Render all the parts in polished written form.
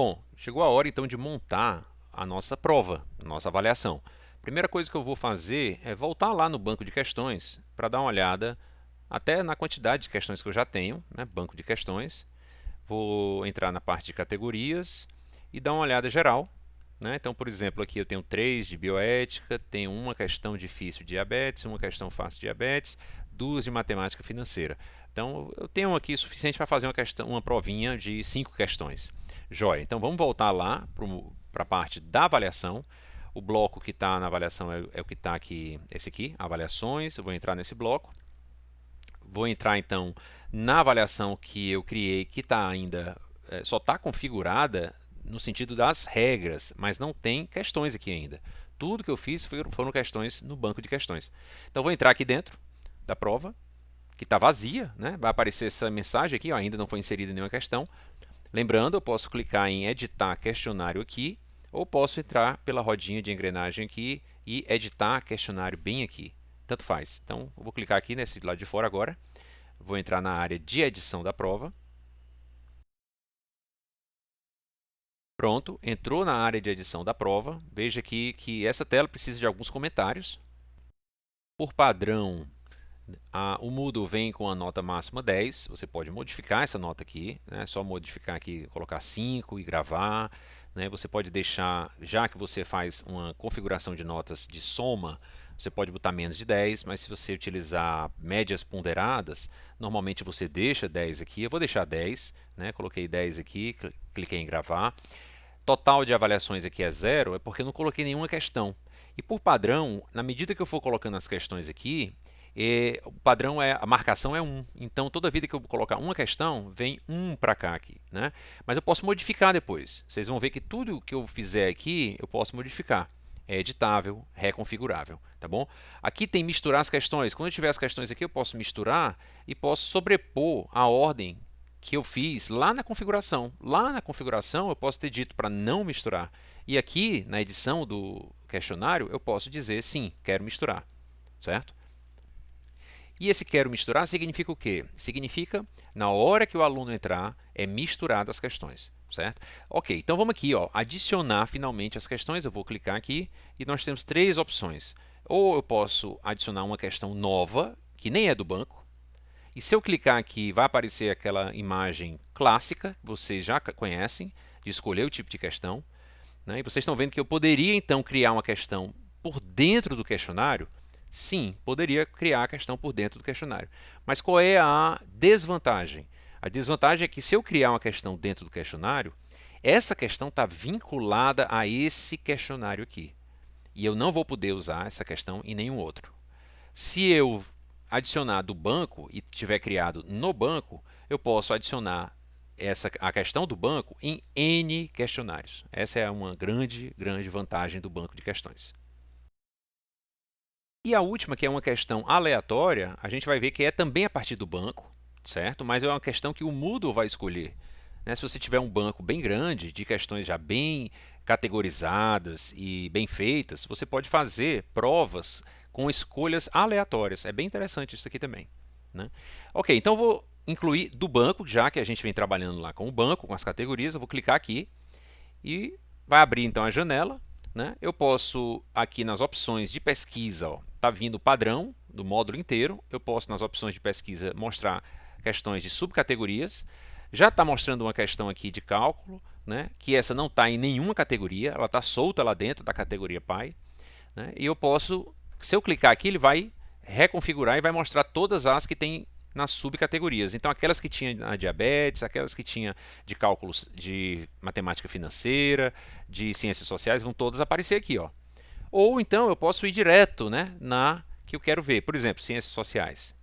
Bom, chegou a hora então de montar a nossa prova, a nossa avaliação. Primeira coisa que eu vou fazer é voltar lá no banco de questões para dar uma olhada até na quantidade de questões que eu já tenho, né? Banco de questões. Vou entrar na parte de categorias e dar uma olhada geral, né? Então, por exemplo, aqui eu tenho 3 de bioética, tenho uma questão difícil de diabetes, uma questão fácil de diabetes, duas de matemática financeira. Então, eu tenho aqui o suficiente para fazer uma provinha de 5 questões. Joia, então vamos voltar lá para a parte da avaliação. O bloco que está na avaliação é o que está aqui, esse aqui, avaliações. Eu vou entrar nesse bloco. Vou entrar então na avaliação que eu criei, que está ainda, só está configurada no sentido das regras, mas não tem questões aqui ainda. Tudo que eu fiz foram questões no banco de questões. Então vou entrar aqui dentro da prova, que está vazia, né? Vai aparecer essa mensagem aqui, ó, ainda não foi inserida nenhuma questão. Lembrando, eu posso clicar em editar questionário aqui, ou posso entrar pela rodinha de engrenagem aqui e editar questionário bem aqui. Tanto faz. Então, eu vou clicar aqui nesse lado de fora agora. Vou entrar na área de edição da prova. Pronto, entrou na área de edição da prova. Veja aqui que essa tela precisa de alguns comentários. Por padrão, o Moodle vem com a nota máxima 10. Você pode modificar essa nota aqui, né? É só modificar aqui, colocar 5 e gravar. Né? Você pode deixar, já que você faz uma configuração de notas de soma, você pode botar menos de 10, mas se você utilizar médias ponderadas, normalmente você deixa 10 aqui. Eu vou deixar 10, né? Coloquei 10 aqui, cliquei em gravar. Total de avaliações aqui é 0, é porque eu não coloquei nenhuma questão. E por padrão, na medida que eu for colocando as questões aqui, o padrão a marcação é 1. Então, toda vida que eu colocar uma questão, vem 1 para cá aqui. Né? Mas eu posso modificar depois. Vocês vão ver que tudo que eu fizer aqui, eu posso modificar. É editável, reconfigurável, tá bom? Aqui tem misturar as questões. Quando eu tiver as questões aqui, eu posso misturar e posso sobrepor a ordem que eu fiz lá na configuração. Lá na configuração eu posso ter dito para não misturar. E aqui na edição do questionário eu posso dizer sim, quero misturar, certo? E esse quero misturar significa o quê? Significa, na hora que o aluno entrar, é misturar as questões, certo? Ok, então vamos aqui, ó, adicionar finalmente as questões. Eu vou clicar aqui e nós temos três opções. Ou eu posso adicionar uma questão nova, que nem é do banco. E se eu clicar aqui, vai aparecer aquela imagem clássica, que vocês já conhecem, de escolher o tipo de questão. Né? E vocês estão vendo que eu poderia então criar uma questão por dentro do questionário. Sim, poderia criar a questão por dentro do questionário. Mas qual é a desvantagem? A desvantagem é que se eu criar uma questão dentro do questionário, essa questão está vinculada a esse questionário aqui. E eu não vou poder usar essa questão em nenhum outro. Se eu adicionar do banco e tiver criado no banco, eu posso adicionar a questão do banco em N questionários. Essa é uma grande, grande vantagem do banco de questões. E a última, que é uma questão aleatória, a gente vai ver que é também a partir do banco, certo? Mas é uma questão que o Moodle vai escolher. Né? Se você tiver um banco bem grande, de questões já bem categorizadas e bem feitas, você pode fazer provas com escolhas aleatórias. É bem interessante isso aqui também. Né? Ok, então eu vou incluir do banco, já que a gente vem trabalhando lá com o banco, com as categorias, eu vou clicar aqui e vai abrir então a janela. Né? Eu posso, aqui nas opções de pesquisa, está vindo o padrão do módulo inteiro. Eu posso, nas opções de pesquisa, mostrar questões de subcategorias. Já está mostrando uma questão aqui de cálculo, né? Que essa não está em nenhuma categoria, ela está solta lá dentro da categoria Pai. Né? E eu posso, se eu clicar aqui, ele vai reconfigurar e vai mostrar todas as que tem nas subcategorias. Então, aquelas que tinha na diabetes, aquelas que tinha de cálculos de matemática financeira, de ciências sociais, vão todas aparecer aqui. Ó. Ou então eu posso ir direto, né, na que eu quero ver. Por exemplo, ciências sociais.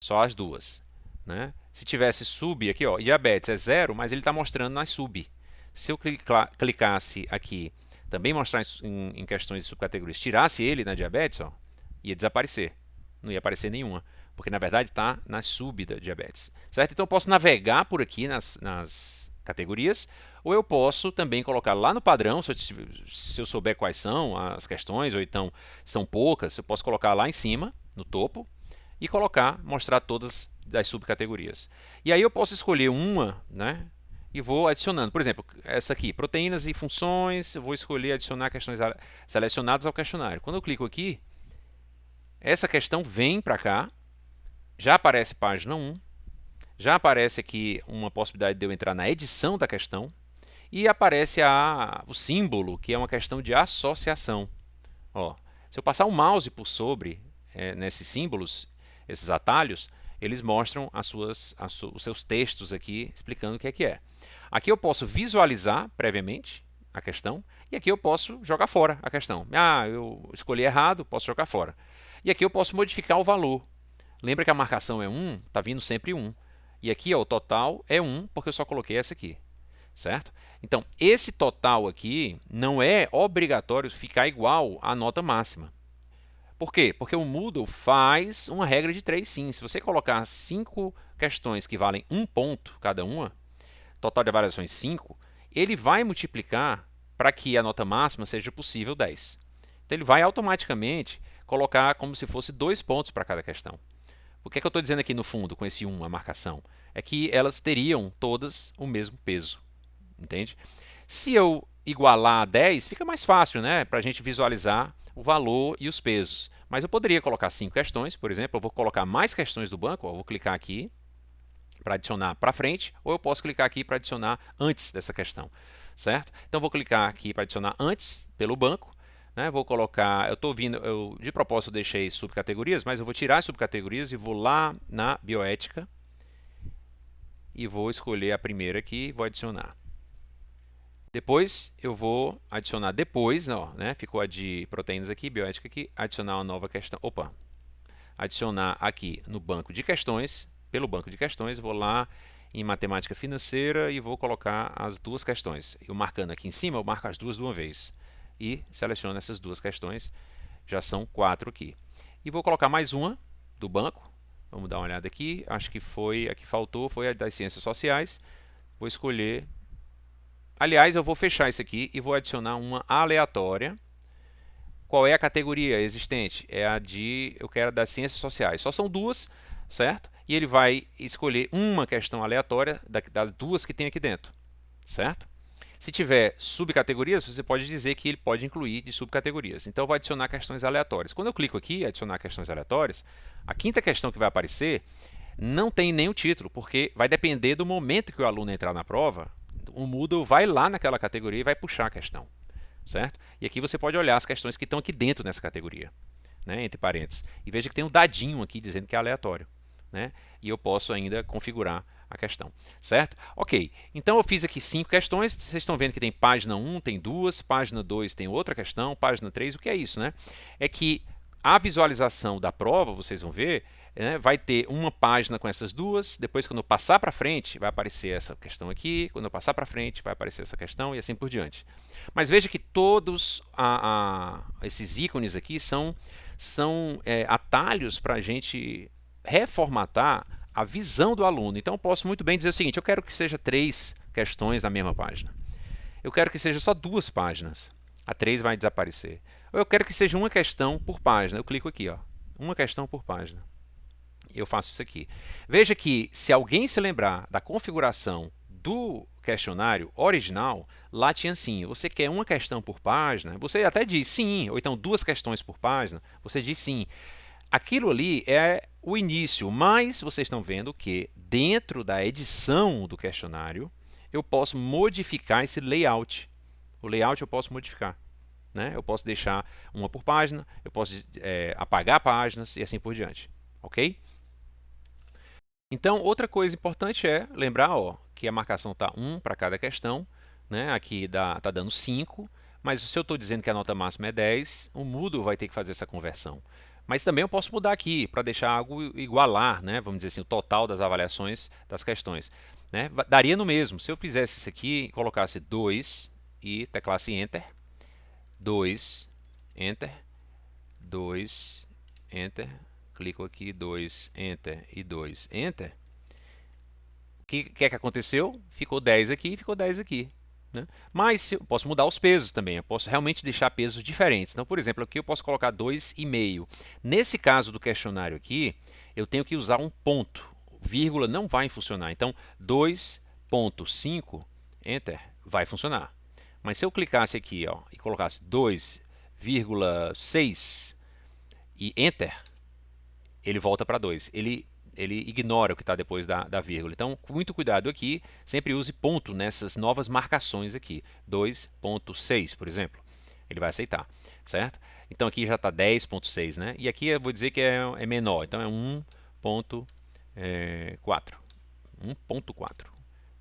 Só as duas. Né? Se tivesse sub aqui, ó, diabetes é 0, mas ele está mostrando nas sub. Se eu clicasse aqui, também mostrar em questões de subcategorias, tirasse ele na diabetes, ó, ia desaparecer. Não ia aparecer nenhuma. Porque na verdade está na sub da diabetes. Certo? Então eu posso navegar por aqui nas categorias, ou eu posso também colocar lá no padrão, se eu souber quais são as questões, ou então são poucas, eu posso colocar lá em cima, no topo, e colocar, mostrar todas das subcategorias. E aí eu posso escolher uma, né, e vou adicionando. Por exemplo, essa aqui, proteínas e funções, eu vou escolher adicionar questões selecionadas ao questionário. Quando eu clico aqui, essa questão vem para cá, já aparece página 1, já aparece aqui uma possibilidade de eu entrar na edição da questão, e aparece o símbolo, que é uma questão de associação. Ó, se eu passar o mouse por sobre nesses símbolos, esses atalhos, eles mostram os seus textos aqui explicando o que é que é. Aqui eu posso visualizar previamente a questão e aqui eu posso jogar fora a questão. Ah, eu escolhi errado, posso jogar fora. E aqui eu posso modificar o valor. Lembra que a marcação é 1, está vindo sempre 1. E aqui ó, o total é 1 porque eu só coloquei essa aqui. Certo? Então, esse total aqui não é obrigatório ficar igual à nota máxima. Por quê? Porque o Moodle faz uma regra de 3 sim. Se você colocar 5 questões que valem 1 ponto cada uma, total de avaliações 5, ele vai multiplicar para que a nota máxima seja possível 10. Então ele vai automaticamente colocar como se fosse 2 pontos para cada questão. O que é que eu estou dizendo aqui no fundo com esse 1, a marcação? É que elas teriam todas o mesmo peso. Entende? Se eu igualar a 10, fica mais fácil, né, para a gente visualizar o valor e os pesos. Mas eu poderia colocar 5 questões, por exemplo, eu vou colocar mais questões do banco, eu vou clicar aqui para adicionar para frente, ou eu posso clicar aqui para adicionar antes dessa questão, certo? Então vou clicar aqui para adicionar antes pelo banco, né? Vou colocar, eu estou vindo, de propósito eu deixei subcategorias, mas eu vou tirar as subcategorias e vou lá na bioética e vou escolher a primeira aqui e vou adicionar. Depois eu vou adicionar depois, ó, né? Ficou a de proteínas aqui, bioética aqui, adicionar uma nova questão. Opa! Adicionar aqui no banco de questões, pelo banco de questões, vou lá em matemática financeira e vou colocar as duas questões. Eu marcando aqui em cima, eu marco as duas de uma vez. E seleciono essas duas questões, já são 4 aqui. E vou colocar mais uma do banco. Vamos dar uma olhada aqui. Acho que foi a que faltou, foi a das ciências sociais. Vou escolher. Aliás, eu vou fechar isso aqui e vou adicionar uma aleatória. Qual é a categoria existente? É a de, eu quero das ciências sociais. Só são duas, certo? E ele vai escolher uma questão aleatória das duas que tem aqui dentro, certo? Se tiver subcategorias, você pode dizer que ele pode incluir de subcategorias. Então, eu vou adicionar questões aleatórias. Quando eu clico aqui, adicionar questões aleatórias, a quinta questão que vai aparecer não tem nenhum título, porque vai depender do momento que o aluno entrar na prova. O Moodle vai lá naquela categoria e vai puxar a questão, certo? E aqui você pode olhar as questões que estão aqui dentro nessa categoria, né, entre parênteses. E veja que tem um dadinho aqui dizendo que é aleatório, né? E eu posso ainda configurar a questão, certo? Ok, então eu fiz aqui 5 questões, vocês estão vendo que tem página 1, tem duas, página 2 tem outra questão, página 3, o que é isso, né? É que a visualização da prova, vocês vão ver, né, vai ter uma página com essas duas, depois quando eu passar para frente vai aparecer essa questão aqui, quando eu passar para frente vai aparecer essa questão e assim por diante. Mas veja que todos esses ícones aqui são atalhos para a gente reformatar a visão do aluno. Então eu posso muito bem dizer o seguinte, eu quero que seja 3 questões na mesma página. Eu quero que seja só 2 páginas. A 3 vai desaparecer. Ou eu quero que seja uma questão por página. Eu clico aqui, ó, uma questão por página. Eu faço isso aqui. Veja que se alguém se lembrar da configuração do questionário original, lá tinha assim, você quer uma questão por página? Você até diz sim, ou então 2 questões por página, você diz sim. Aquilo ali é o início, mas vocês estão vendo que dentro da edição do questionário, eu posso modificar esse layout. O layout eu posso modificar, né? Eu posso deixar uma por página, eu posso apagar páginas e assim por diante, ok? Então, outra coisa importante é lembrar ó, que a marcação está 1 para cada questão, né? Aqui está dando 5, mas se eu estou dizendo que a nota máxima é 10, o Moodle vai ter que fazer essa conversão. Mas também eu posso mudar aqui para deixar algo igualar, né? Vamos dizer assim, o total das avaliações das questões. Né? Daria no mesmo. Se eu fizesse isso aqui, colocasse 2 e teclasse Enter, 2, Enter, 2, Enter, clico aqui, 2, Enter e 2, Enter. O que é que aconteceu? Ficou 10 aqui e ficou 10 aqui. Né? Mas eu posso mudar os pesos também, eu posso realmente deixar pesos diferentes. Então, por exemplo, aqui eu posso colocar 2,5. Nesse caso do questionário aqui, eu tenho que usar um ponto. Vírgula não vai funcionar. Então, 2,5 2.5, Enter, vai funcionar. Mas se eu clicasse aqui ó, e colocasse 2,6 e Enter, ele volta para 2. Ele ignora o que está depois da vírgula. Então, com muito cuidado aqui, sempre use ponto nessas novas marcações aqui. 2.6, por exemplo. Ele vai aceitar, certo? Então aqui já está 10.6, né? E aqui eu vou dizer que é menor, então é 1.4. 1.4.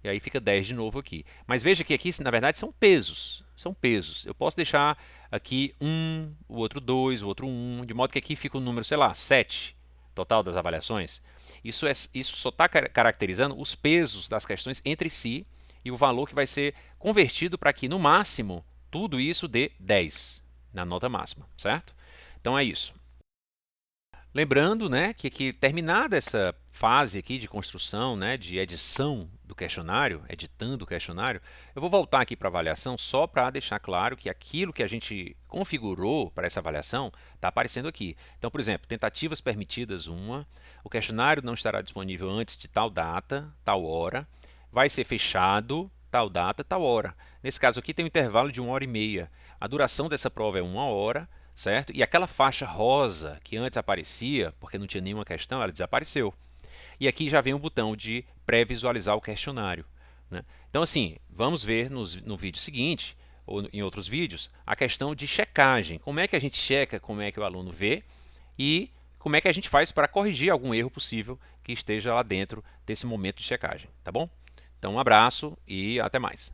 E aí fica 10 de novo aqui. Mas veja que aqui, na verdade, são pesos. São pesos. Eu posso deixar aqui 1, o outro 2, o outro 1, de modo que aqui fica o número, sei lá, 7, total das avaliações. Isso só está caracterizando os pesos das questões entre si e o valor que vai ser convertido para que, no máximo, tudo isso dê 10 na nota máxima, certo? Então é isso. Lembrando, né, que terminada essa fase aqui de construção, né, de edição do questionário, editando o questionário, eu vou voltar aqui para a avaliação só para deixar claro que aquilo que a gente configurou para essa avaliação está aparecendo aqui. Então, por exemplo, tentativas permitidas 1, o questionário não estará disponível antes de tal data, tal hora, vai ser fechado tal data, tal hora. Nesse caso aqui tem um intervalo de 1h30. A duração dessa prova é 1 hora, certo? E aquela faixa rosa que antes aparecia, porque não tinha nenhuma questão, ela desapareceu. E aqui já vem o botão de pré-visualizar o questionário, né? Então, assim, vamos ver no vídeo seguinte, ou em outros vídeos, a questão de checagem. Como é que a gente checa como é que o aluno vê e como é que a gente faz para corrigir algum erro possível que esteja lá dentro desse momento de checagem, tá bom? Então, um abraço e até mais.